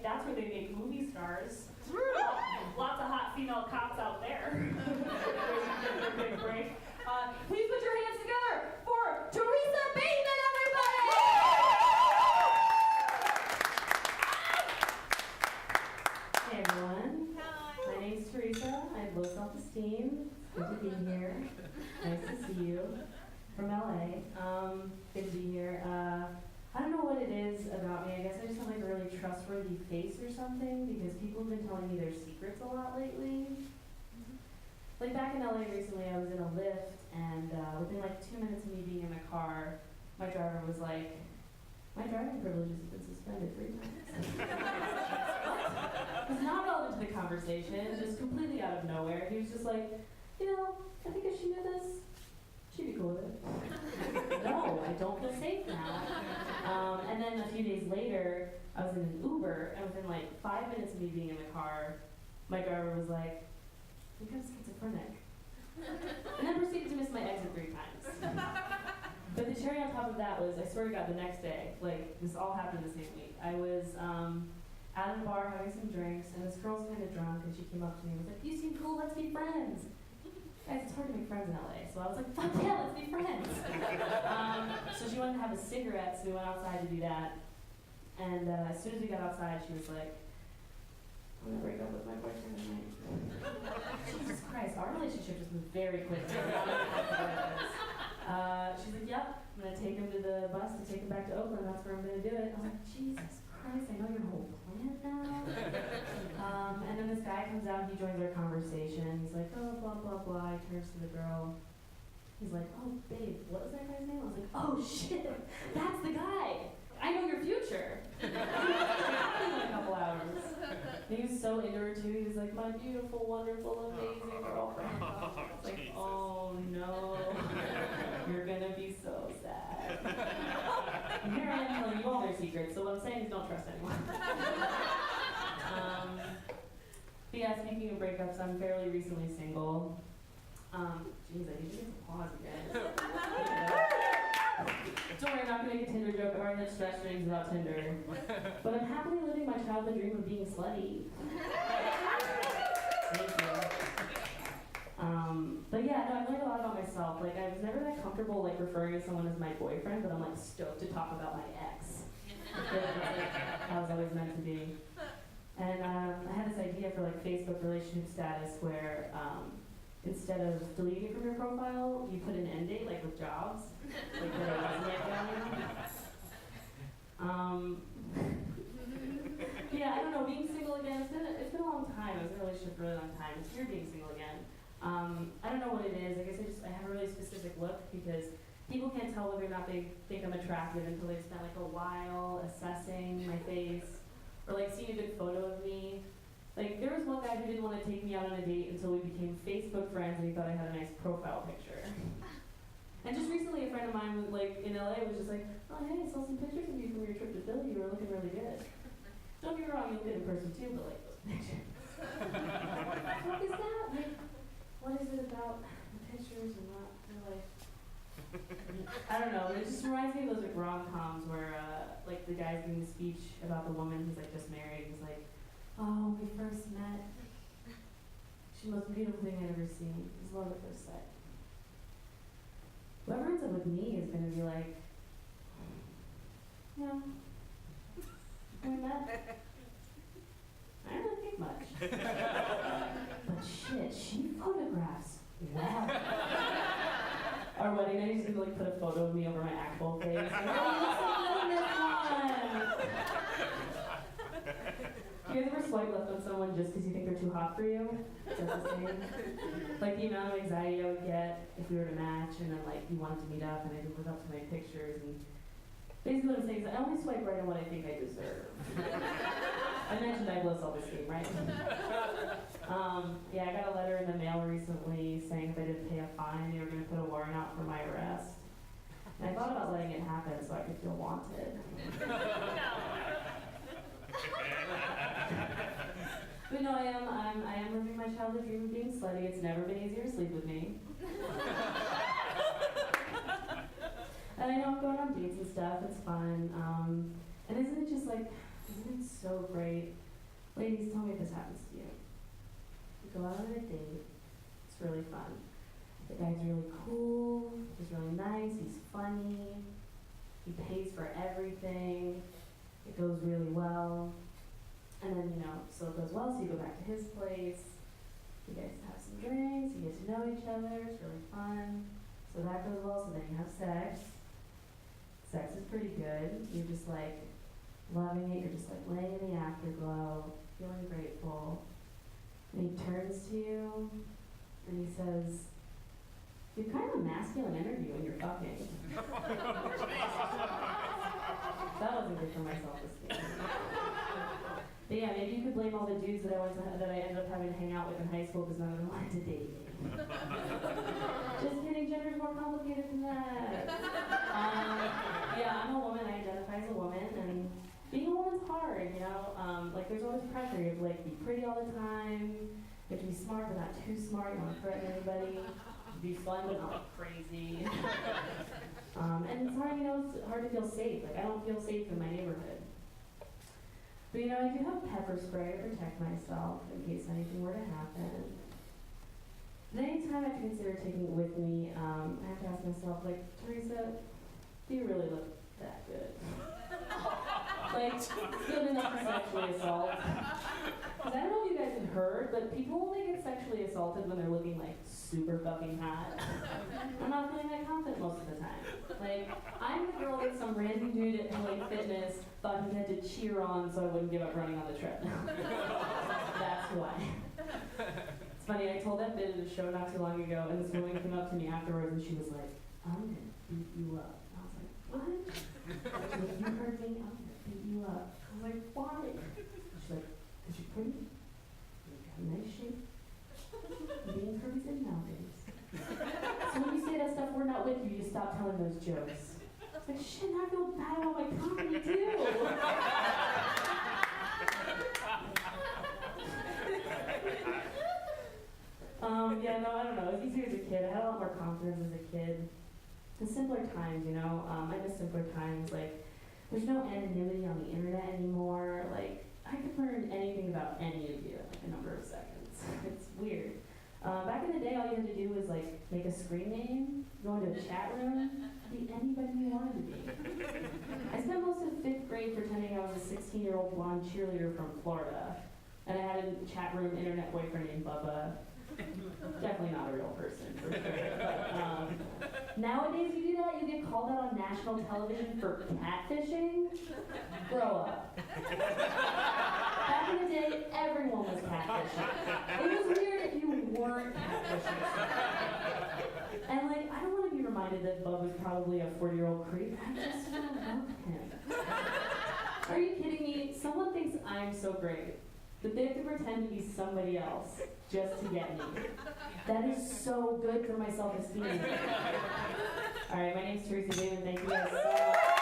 that's where they make movie stars. Lots of hot female cops out there. Big break. Please put your hands together for Theresa Bateman, everybody! Hey everyone. Hi. My name's Theresa. I have low self-esteem. It's good to be here. Nice to see you. From LA. Good to be here. I don't know what it is about me. I guess I just have like a really trustworthy face or something because people have been telling me their secrets a lot lately. Like back in LA recently, I was in a Lyft and within like 2 minutes of me being in the car, my driver was like, "My driving privileges have been suspended 3 times." It's not relevant to the conversation, just completely out of nowhere. He was just like, I think if she knew this, she'd be cool with it. No, I don't feel safe now. And then a few days later, I was in an Uber, and within like 5 minutes of me being in the car, my driver was like, "I think I'm schizophrenic." And then proceeded to miss my exit 3 times. But the cherry on top of that was, I swear to God, the next day, like this all happened the same week. I was at a bar having some drinks, and this girl's kind of drunk, and she came up to me and was like, "You seem cool, let's be friends." Guys, it's hard to make friends in LA, so I was like, "Fuck yeah, let's be friends." So she wanted to have a cigarette, so we went outside to do that. And as soon as we got outside, she was like, "I'm gonna break up with my boyfriend tonight." Jesus Christ, our relationship just moved very quickly. She's like, "Yep, I'm gonna take him to the bus to take him back to Oakland. That's where I'm gonna do it." I was like, "Jesus Christ, I know your whole plan now." And then this guy comes out, he joins our conversation. He's like, "Oh, blah, blah, blah." He turns to the girl. He's like, "Oh, babe, what was that guy's name?" I was like, "Oh, shit, that's the guy. I know your future." It happened in a couple hours. And he was so into her, too. He was like, "My beautiful, wonderful, amazing girlfriend." I was like, "Oh, no. You're going to be so sad." And here I am telling you all their secrets, so what I'm saying is don't trust anyone. But yeah, speaking of breakups, I'm fairly recently single. Jeez, I need to get some pause again. Don't worry, I'm not going to make a Tinder joke. I've already had stress dreams about Tinder. But I'm happily living my childhood dream of being slutty. Thank you. But yeah, no, I've learned a lot about myself. Like, I was never that comfortable, like, referring to someone as my boyfriend, but I'm, like, stoked to talk about my ex. I feel like that's, like, how it's always meant to be. And I had this idea for, like, Facebook relationship status where instead of deleting it from your profile, you put an end date, like, with jobs. Like, where it wasn't yet yeah, I don't know, being single again, it's been a long time. I was in a relationship for a really long time. It's weird being single again. I don't know what it is. I guess I have a really specific look because people can't tell whether or not they think I'm attractive until they've spent like a while assessing my face or like seeing a good photo of me. Like there was one guy who didn't want to take me out on a date until we became Facebook friends and he thought I had a nice profile picture. And just recently a friend of mine like in LA was just like, "Oh hey, I saw some pictures of you from your trip to Philly. You were looking really good." Don't get me wrong, you look good in person too, but like those pictures. What is that? Like, what is it about the pictures and not your life? I don't know, it just reminds me of those like rom-coms where like the guy's giving the speech about the woman who's like just married. He's like, "Oh, when we first met, she's the most beautiful thing I'd ever seen. It was love at first sight." Whoever ends up with me is gonna be like, "Yeah, we met. I don't really think much. But shit, she photographs well." Our wedding night, he's gonna like put a photo of me over my actual face. Like, "Oh, you look so good in this one." Do you guys ever swipe left on someone just because you think they're too hot for you? That's the same. Like the amount of anxiety I would get if we were to match and then like you wanted to meet up and I didn't live up to my pictures and basically what I'm saying is I only swipe right on what I think I deserve. I mentioned I have low self-esteem, right? Yeah, I got a letter in the mail recently saying if I didn't pay a fine, they were going to put a warrant out for my arrest. And I thought about letting it happen so I could feel wanted. But no, I am living my childhood dream of being slutty. It's never been easier to sleep with me. And I know I'm going on dates and stuff, it's fun. And isn't it just like Isn't it so great? Ladies, tell me if this happens to you. You go out on a date, it's really fun. The guy's really cool, he's really nice, he's funny, he pays for everything, it goes really well. And then, so it goes well, so you go back to his place, you guys have some drinks, you get to know each other, it's really fun. So that goes well, so then you have sex. Sex is pretty good. You're just like loving it, you're just like laying in the afterglow, feeling grateful. And he turns to you and he says, "You have kind of a masculine energy when you're fucking." That wasn't good for my self-esteem. But yeah, maybe you could blame all the dudes that I ended up having to hang out with in high school because none of them wanted to date me. Just kidding, gender's more complicated than that. Yeah, I'm a woman, I identify as a woman, and being a woman's hard, like there's always pressure. You have to like be pretty all the time, you have to be smart but not too smart, you don't want to threaten anybody, be fun but not crazy. And it's hard, it's hard to feel safe. Like I don't feel safe in my neighborhood. But I do have pepper spray to protect myself in case anything were to happen. But anytime I consider taking it with me, I have to ask myself, like, Theresa, do you really look that good? Like, good enough for sexually assault? Because I don't know if you guys have heard, but people only get sexually assaulted when they're looking like super fucking hot. I'm not feeling that confident most of the time. Like, I'm the girl that some random dude at LA Fitness thought he had to cheer on so I wouldn't give up running on the treadmill. That's why. It's funny, I told that bit at a show not too long ago, and this woman came up to me afterwards and she was like, "I'm gonna beat you up." And I was like, "What?" She's like, "You heard me, I'm gonna beat you up." I was like, "Why?" She's like, "'Cause you're pretty, you got a nice shape, being curvy's in nowadays. So when you say that stuff, we're not with you, you stop telling those jokes." It's like, shit, I feel bad about my comedy too. Yeah, no, I don't know. It was easier as a kid. I had a lot more confidence as a kid. The simpler times, I miss simpler times. Like, there's no anonymity on the internet anymore. Like, I could learn anything about any of you in like a number of seconds. It's weird. Back in the day, all you had to do was like make a screen name, go into a chat room, be anybody you wanted to be. I spent most of 5th grade pretending I was a 16-year-old blonde cheerleader from Florida, and I had a chat room internet boyfriend named Bubba. Definitely not a real person, for sure. But nowadays, you do that, you get called out on national television for catfishing. Grow up. Back in the day, everyone was catfishing. It was weird if you weren't catfishing. And like, I don't want to be reminded that Bub was probably a 40-year-old creep. I just want to love him. Are you kidding me? Someone thinks I'm so great that they have to pretend to be somebody else just to get me. That is so good for my self-esteem. All right, my name's Theresa Bateman. Thank you guys so much.